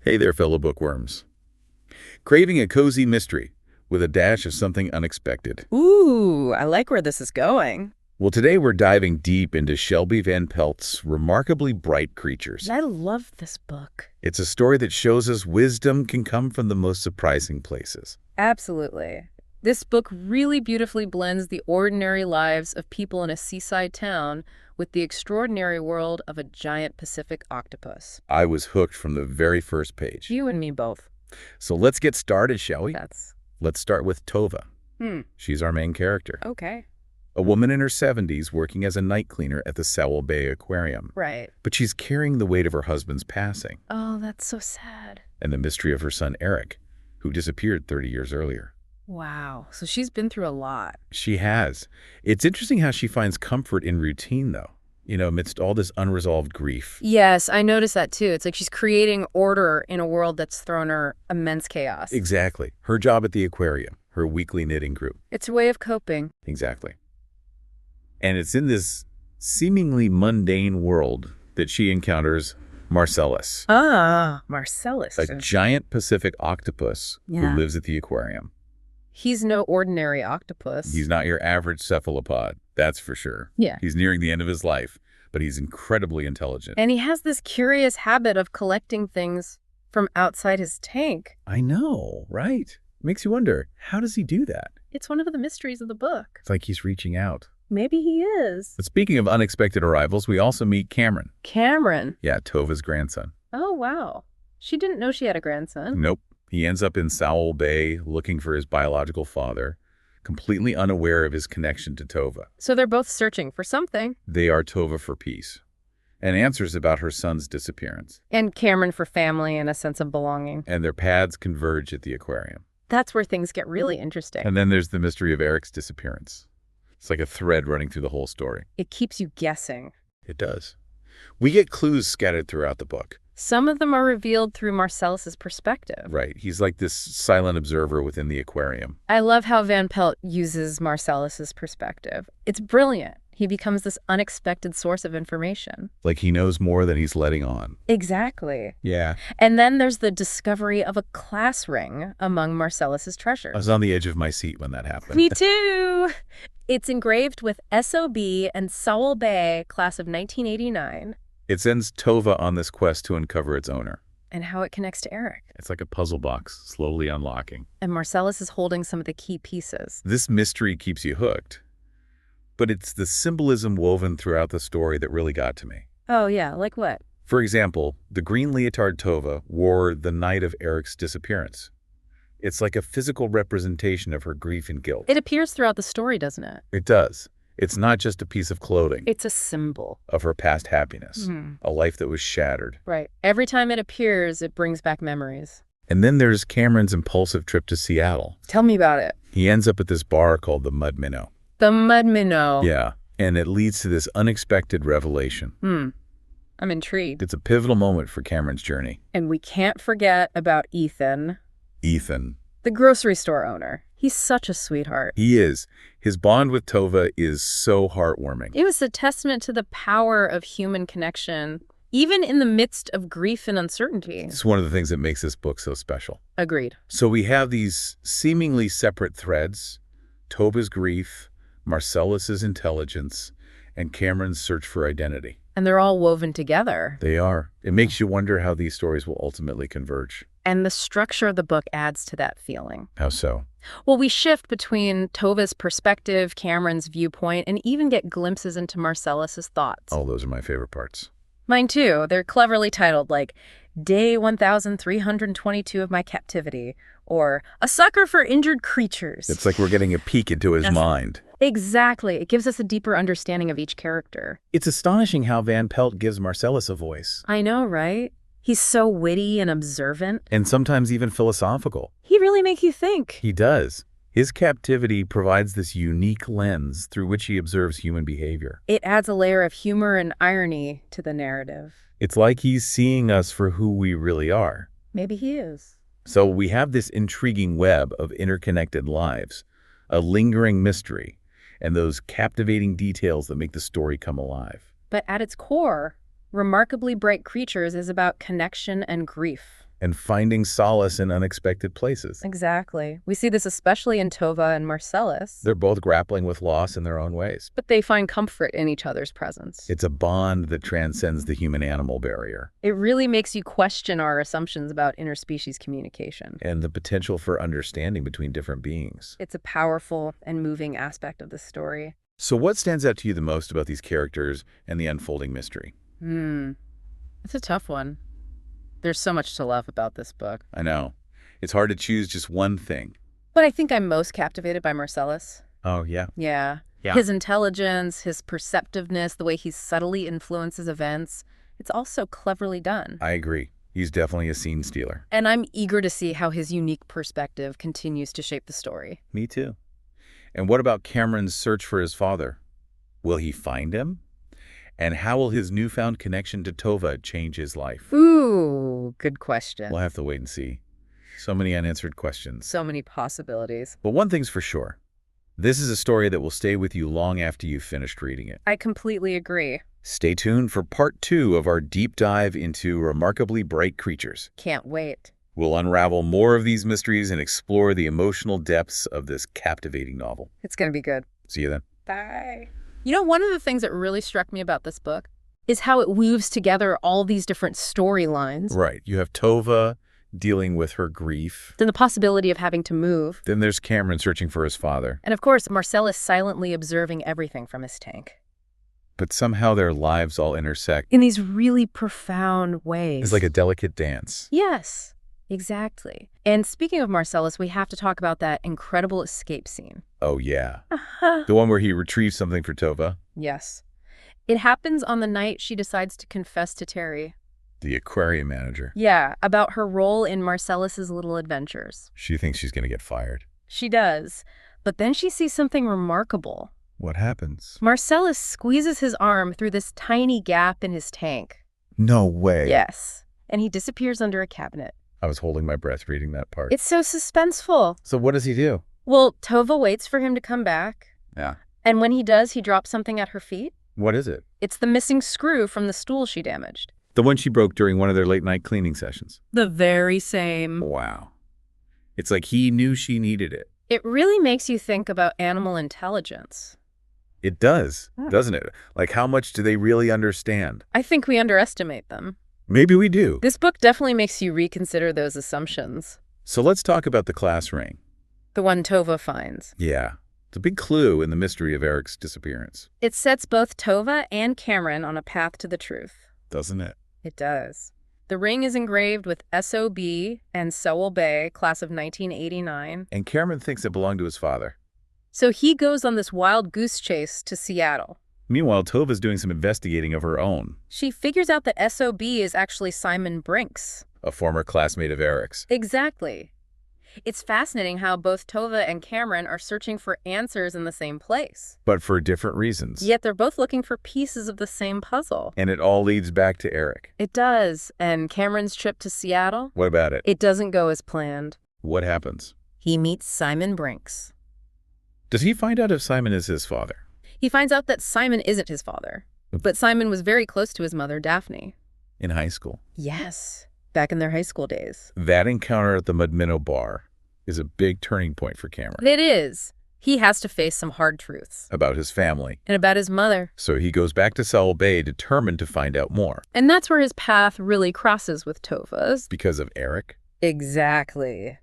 Hey there, fellow bookworms. Craving a cozy mystery with a dash of something unexpected. Ooh, I like where this is going. Well, today we're diving deep into Shelby Van Pelt's Remarkably Bright Creatures. I love this book. It's a story that shows us wisdom can come from the most surprising places. Absolutely. This book really beautifully blends the ordinary lives of people in a seaside town with the extraordinary world of a giant Pacific octopus. I was hooked from the very first page. You and me both. So let's get started, shall we? Let's start with Tova. She's our main character. Okay. A woman in her 70s working as a night cleaner at the Sewell Bay Aquarium. Right. But she's carrying the weight of her husband's passing Oh, that's so sad. and the mystery of her son Eric, who disappeared 30 years earlier. Wow. So she's been through a lot. She has. It's interesting how she finds comfort in routine, though, amidst all this unresolved grief. Yes, I noticed that too. It's like she's creating order in a world that's thrown her immense chaos. Exactly. Her job at the aquarium, her weekly knitting group. It's a way of coping. Exactly. And it's in this seemingly mundane world that she encounters Marcellus, Ah, Marcellus. a giant Pacific octopus Yeah. who lives at the aquarium. He's no ordinary octopus. He's not your average cephalopod, that's for sure. Yeah. He's nearing the end of his life, but he's incredibly intelligent. And he has this curious habit of collecting things from outside his tank. I know, right? Makes you wonder, how does he do that? It's one of the mysteries of the book. It's like he's reaching out. Maybe he is. But speaking of unexpected arrivals, we also meet Cameron. Cameron. Yeah, Tova's grandson. Oh, wow. She didn't know she had a grandson. Nope. He ends up in Sewell Bay looking for his biological father, completely unaware of his connection to Tova. So they're both searching for something. They are Tova for peace and answers about her son's disappearance. And Cameron for family and a sense of belonging. And their paths converge at the aquarium. That's where things get really interesting. And then there's the mystery of Eric's disappearance. It's like a thread running through the whole story. It keeps you guessing. It does. We get clues scattered throughout the book. Some of them are revealed through Marcellus's perspective. Right. He's like this silent observer within the aquarium. I love how Van Pelt uses Marcellus's perspective. It's brilliant. He becomes this unexpected source of information. Like he knows more than he's letting on. Exactly. Yeah. And then there's the discovery of a class ring among Marcellus's treasures. I was on the edge of my seat when that happened. Me too. It's engraved with SOB and Sewell Bay, class of 1989. It sends Tova on this quest to uncover its owner. And how it connects to Eric. It's like a puzzle box, slowly unlocking. And Marcellus is holding some of the key pieces. This mystery keeps you hooked. But it's the symbolism woven throughout the story that really got to me. Oh, yeah, like what? For example, the green leotard Tova wore the night of Eric's disappearance. It's like a physical representation of her grief and guilt. It appears throughout the story, doesn't it? It does. It's not just a piece of clothing. It's a symbol. Of her past happiness, a life that was shattered. Right. Every time it appears, it brings back memories. And then there's Cameron's impulsive trip to Seattle. Tell me about it. He ends up at this bar called the Mud Minnow. The Mud Minnow. Yeah, and it leads to this unexpected revelation. I'm intrigued. It's a pivotal moment for Cameron's journey. And we can't forget about Ethan. Ethan. The grocery store owner. He's such a sweetheart. He is. His bond with Tova is so heartwarming. It was a testament to the power of human connection, even in the midst of grief and uncertainty. It's one of the things that makes this book so special. Agreed. So we have these seemingly separate threads: Tova's grief, Marcellus's intelligence, and Cameron's search for identity. And they're all woven together. They are. It makes you wonder how these stories will ultimately converge. And the structure of the book adds to that feeling. How so? Well, we shift between Tova's perspective, Cameron's viewpoint, and even get glimpses into Marcellus's thoughts. Oh, those are my favorite parts. Mine too. They're cleverly titled, like Day 1322 of My Captivity, or A Sucker for Injured Creatures. It's like we're getting a peek into his mind. Exactly. It gives us a deeper understanding of each character. It's astonishing how Van Pelt gives Marcellus a voice. I know, right? He's so witty and observant. And sometimes even philosophical. He really makes you think. He does. His captivity provides this unique lens through which he observes human behavior. It adds a layer of humor and irony to the narrative. It's like he's seeing us for who we really are. Maybe he is. So we have this intriguing web of interconnected lives, a lingering mystery, and those captivating details that make the story come alive. But at its core, Remarkably Bright Creatures is about connection and grief. and finding solace in unexpected places. Exactly. We see this especially in Tova and Marcellus. They're both grappling with loss in their own ways. But they find comfort in each other's presence. It's a bond that transcends the human-animal barrier. It really makes you question our assumptions about interspecies communication. And the potential for understanding between different beings. It's a powerful and moving aspect of the story. So what stands out to you the most about these characters and the unfolding mystery? It's a tough one. There's so much to love about this book. I know. It's hard to choose just one thing. But I think I'm most captivated by Marcellus. Oh, yeah. Yeah. Yeah. His intelligence, his perceptiveness, the way he subtly influences events, it's all so cleverly done. I agree. He's definitely a scene stealer. And I'm eager to see how his unique perspective continues to shape the story. Me too. And what about Cameron's search for his father? Will he find him? And how will his newfound connection to Tova change his life? Ooh, good question. We'll have to wait and see. So many unanswered questions. So many possibilities. But one thing's for sure. This is a story that will stay with you long after you've finished reading it. I completely agree. Stay tuned for part 2 of our deep dive into Remarkably Bright Creatures. Can't wait. We'll unravel more of these mysteries and explore the emotional depths of this captivating novel. It's going to be good. See you then. Bye. You know, one of the things that really struck me about this book is how it weaves together all these different storylines. Right. You have Tova dealing with her grief. Then the possibility of having to move. Then there's Cameron searching for his father. And of course, Marcellus silently observing everything from his tank. But somehow their lives all intersect. In these really profound ways. It's like a delicate dance. Yes, exactly. And speaking of Marcellus, we have to talk about that incredible escape scene. Oh, yeah. The one where he retrieves something for Tova. Yes. It happens on the night she decides to confess to Terry. The aquarium manager. Yeah, about her role in Marcellus's little adventures. She thinks she's going to get fired. She does. But then she sees something remarkable. What happens? Marcellus squeezes his arm through this tiny gap in his tank. No way. Yes. And he disappears under a cabinet. I was holding my breath reading that part. It's so suspenseful. So what does he do? Well, Tova waits for him to come back. Yeah. And when he does, he drops something at her feet. What is it? It's the missing screw from the stool she damaged. The one she broke during one of their late-night cleaning sessions. The very same. Wow. It's like he knew she needed it. It really makes you think about animal intelligence. It does, doesn't it? Like, how much do they really understand? I think we underestimate them. Maybe we do. This book definitely makes you reconsider those assumptions. So let's talk about the class ring. The one Tova finds. Yeah. It's a big clue in the mystery of Eric's disappearance. It sets both Tova and Cameron on a path to the truth. Doesn't it? It does. The ring is engraved with S.O.B. and So Will Bay, class of 1989. And Cameron thinks it belonged to his father. So he goes on this wild goose chase to Seattle. Meanwhile, Tova's doing some investigating of her own. She figures out that S.O.B. is actually Simon Brinks. A former classmate of Eric's. Exactly. It's fascinating how both Tova and Cameron are searching for answers in the same place. But for different reasons. Yet they're both looking for pieces of the same puzzle. And it all leads back to Eric. It does. And Cameron's trip to Seattle? What about it? It doesn't go as planned. What happens? He meets Simon Brinks. Does he find out if Simon is his father? He finds out that Simon isn't his father. But Simon was very close to his mother, Daphne. In high school? Yes. Back in their high school days. That encounter at the Mud Minnow bar is a big turning point for Cameron. It is. He has to face some hard truths. About his family. And about his mother. So he goes back to Sewell Bay determined to find out more. And that's where his path really crosses with Tova's. Because of Eric? Exactly.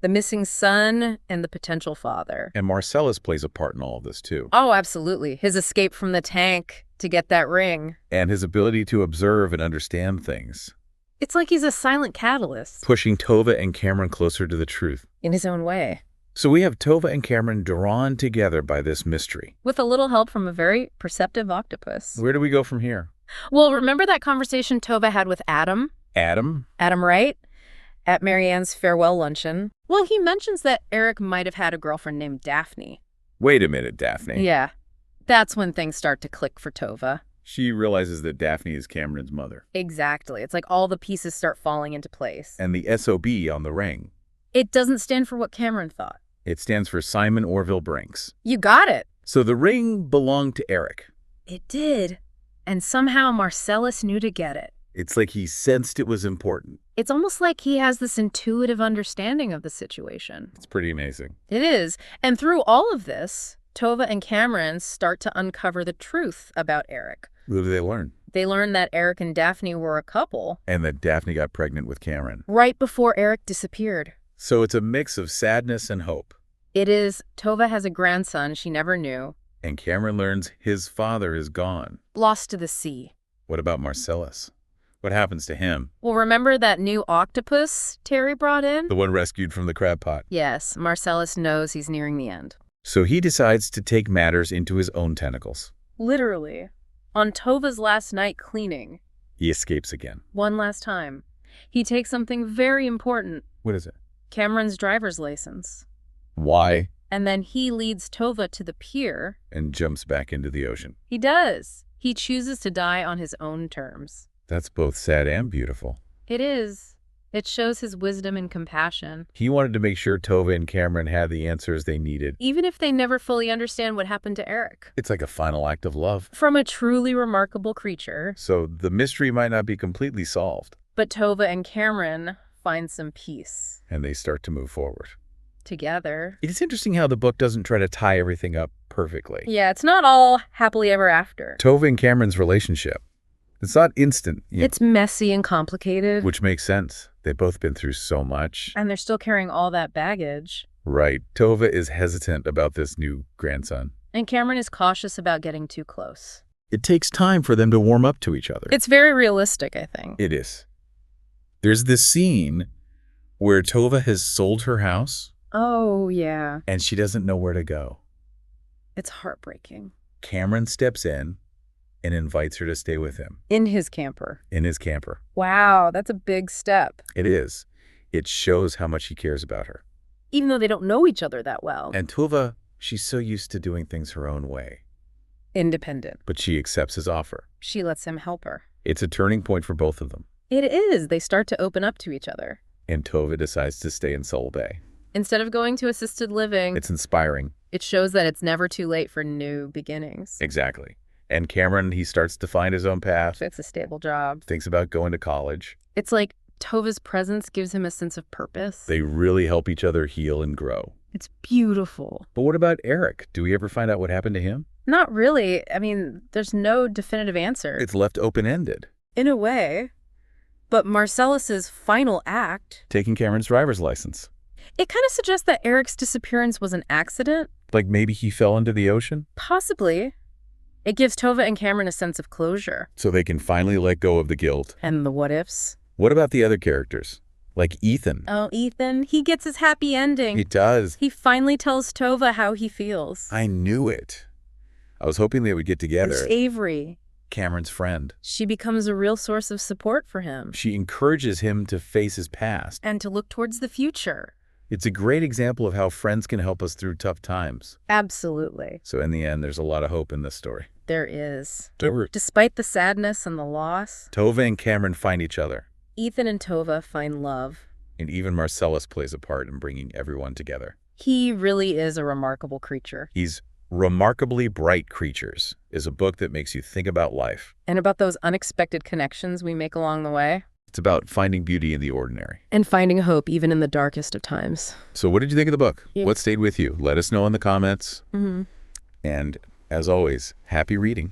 The missing son and the potential father. And Marcellus plays a part in all of this too. Oh, absolutely. His escape from the tank to get that ring. And his ability to observe and understand things. It's like he's a silent catalyst. Pushing Tova and Cameron closer to the truth. In his own way. So we have Tova and Cameron drawn together by this mystery. With a little help from a very perceptive octopus. Where do we go from here? Well, remember that conversation Tova had with Adam? Adam? Adam Wright? At Marianne's farewell luncheon. Well, he mentions that Eric might have had a girlfriend named Daphne. Wait a minute, Daphne. Yeah. That's when things start to click for Tova. She realizes that Daphne is Cameron's mother. Exactly. It's like all the pieces start falling into place. And the S.O.B. on the ring. It doesn't stand for what Cameron thought. It stands for Simon Orville Brinks. You got it. So the ring belonged to Eric. It did. And somehow Marcellus knew to get it. It's like he sensed it was important. It's almost like he has this intuitive understanding of the situation. It's pretty amazing. It is. And through all of this, Tova and Cameron start to uncover the truth about Eric. What do they learn? They learn that Eric and Daphne were a couple. And that Daphne got pregnant with Cameron. Right before Eric disappeared. So it's a mix of sadness and hope. It is. Tova has a grandson she never knew. And Cameron learns his father is gone. Lost to the sea. What about Marcellus? What happens to him? Well, remember that new octopus Terry brought in? The one rescued from the crab pot. Yes, Marcellus knows he's nearing the end. So he decides to take matters into his own tentacles. Literally. On Tova's last night cleaning. He escapes again. One last time. He takes something very important. What is it? Cameron's driver's license. Why? And then he leads Tova to the pier. And jumps back into the ocean. He does. He chooses to die on his own terms. That's both sad and beautiful. It is. It shows his wisdom and compassion. He wanted to make sure Tova and Cameron had the answers they needed. Even if they never fully understand what happened to Eric. It's like a final act of love. From a truly remarkable creature. So the mystery might not be completely solved. But Tova and Cameron find some peace. And they start to move forward. Together. It's interesting how the book doesn't try to tie everything up perfectly. Yeah, it's not all happily ever after. Tova and Cameron's relationship. It's not instant. It's messy and complicated. Which makes sense. They've both been through so much. And they're still carrying all that baggage. Right. Tova is hesitant about this new grandson. And Cameron is cautious about getting too close. It takes time for them to warm up to each other. It's very realistic, I think. It is. There's this scene where Tova has sold her house. Oh, yeah. And she doesn't know where to go. It's heartbreaking. Cameron steps in and invites her to stay with him. In his camper. In his camper. Wow, that's a big step. It is. It shows how much he cares about her. Even though they don't know each other that well. And Tova, she's so used to doing things her own way. Independent. But she accepts his offer. She lets him help her. It's a turning point for both of them. It is. They start to open up to each other. And Tova decides to stay in Soul Bay. Instead of going to assisted living. It's inspiring. It shows that it's never too late for new beginnings. Exactly. And Cameron, he starts to find his own path. It's a stable job. Thinks about going to college. It's like Tova's presence gives him a sense of purpose. They really help each other heal and grow. It's beautiful. But what about Eric? Do we ever find out what happened to him? Not really. I mean, there's no definitive answer. It's left open-ended. In a way. But Marcellus's final act... Taking Cameron's driver's license. It kind of suggests that Eric's disappearance was an accident. Like maybe he fell into the ocean? Possibly. It gives Tova and Cameron a sense of closure. So they can finally let go of the guilt. And the what-ifs. What about the other characters? Like Ethan. Oh, Ethan. He gets his happy ending. He does. He finally tells Tova how he feels. I knew it. I was hoping they would get together. It's Avery. Cameron's friend. She becomes a real source of support for him. She encourages him to face his past. And to look towards the future. It's a great example of how friends can help us through tough times. Absolutely. So in the end, there's a lot of hope in this story. There is. So despite the sadness and the loss, Tova and Cameron find each other. Ethan and Tova find love. And even Marcellus plays a part in bringing everyone together. He really is a remarkable creature. He's Remarkably Bright Creatures is a book that makes you think about life. And about those unexpected connections we make along the way. It's about finding beauty in the ordinary. And finding hope even in the darkest of times. So what did you think of the book? Yeah. What stayed with you? Let us know in the comments. Mm-hmm. And as always, happy reading.